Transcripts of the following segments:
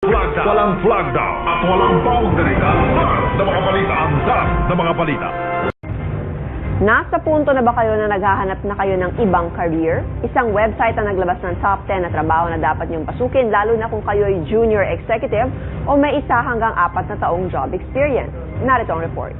Flagda. Walang flagda at walang boundary. Ang sarap na mga balita. Ang sarap na mga balita. Nasa punto na ba kayo na naghahanap na kayo ng ibang career? Isang website ang naglabas ng top 10 na trabaho na dapat niyong pasukin, lalo na kung kayo ay junior executive o may 1 hanggang 4 na taong job experience. Narito ang report.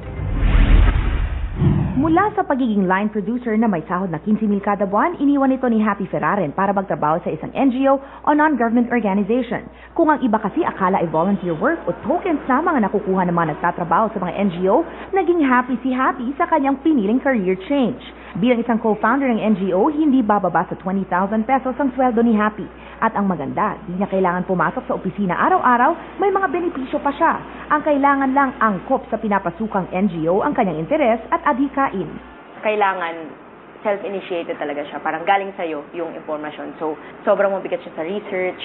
Mula sa pagiging line producer na may sahod na 15,000 kada buwan, iniwan ito ni Happy Ferraren para magtrabaho sa isang NGO o non-government organization. Kung ang iba kasi akala ay volunteer work o tokens lamang ang nakukuha ng mga nagtatrabaho sa mga NGO, naging happy si Happy sa kanyang piniling career change. Bilang isang co-founder ng NGO, hindi bababa sa 20,000 pesos ang sweldo ni Happy. At ang maganda, di niya kailangan pumasok sa opisina araw-araw, may mga benepisyo pa siya. Ang kailangan lang angkop sa pinapasukang NGO ang kanyang interes at adhikain. Kailangan self-initiated talaga siya. Parang galing sa'yo yung impormasyon. So, sobrang mabigat siya sa research.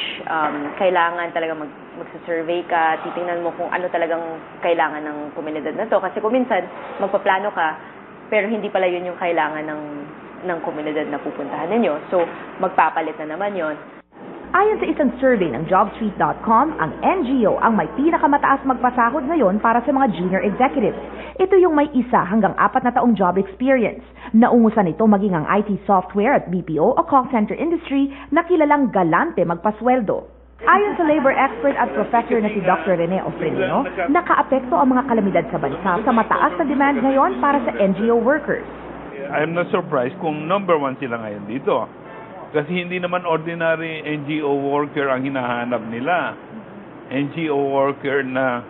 Kailangan talaga magsa-survey ka. Titingnan mo kung ano talagang kailangan ng komunidad na to. Kasi kung minsan, magpaplano ka, pero hindi pala yun yung kailangan ng komunidad na pupuntahan ninyo. So, magpapalit na naman yon. Ayon sa isang survey ng jobstreet.com, ang NGO ang may pinakamataas magpasahod ngayon para sa mga junior executives. Ito yung may 1 hanggang 4 na taong job experience. Naungusan ito maging ang IT software at BPO o call center industry na kilalang galante magpasweldo. Ayon sa labor expert at professor na si Dr. Rene Ofrenino, nakaapekto ang mga kalamidad sa bansa sa mataas na demand ngayon para sa NGO workers. I'm not surprised kung number 1 sila ngayon dito. Kasi hindi naman ordinary NGO worker ang hinahanap nila. NGO worker na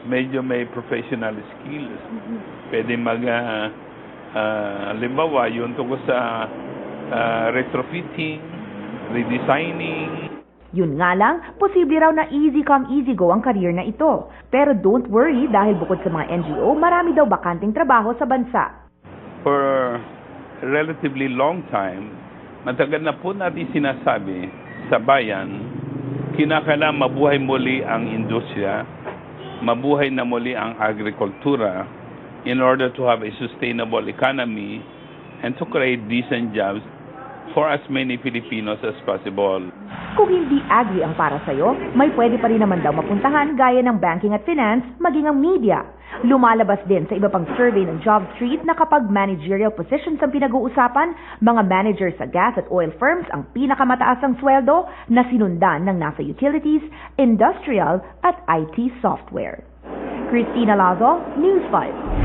medyo may professional skills. Pwede halimbawa, yun tungkol sa retrofitting, redesigning. Yun nga lang, posible raw na easy come easy go ang career na ito. Pero don't worry dahil bukod sa mga NGO, marami daw bakanting trabaho sa bansa. For a relatively long time, matagal na po natin sinasabi sa bayan, kinakailangan mabuhay muli ang industriya, mabuhay na muli ang agrikultura in order to have a sustainable economy and to create decent jobs for as many Filipinos as possible. Kung hindi agri ang para sa'yo, may pwede pa rin naman daw mapuntahan gaya ng banking at finance, maging ang media. Lumalabas din sa iba pang survey ng JobStreet na kapag managerial positions ang pinag-uusapan, mga managers sa gas at oil firms ang pinakamataas ang sweldo na sinundan ng nasa utilities, industrial at IT software. Christina Lazo, News 5.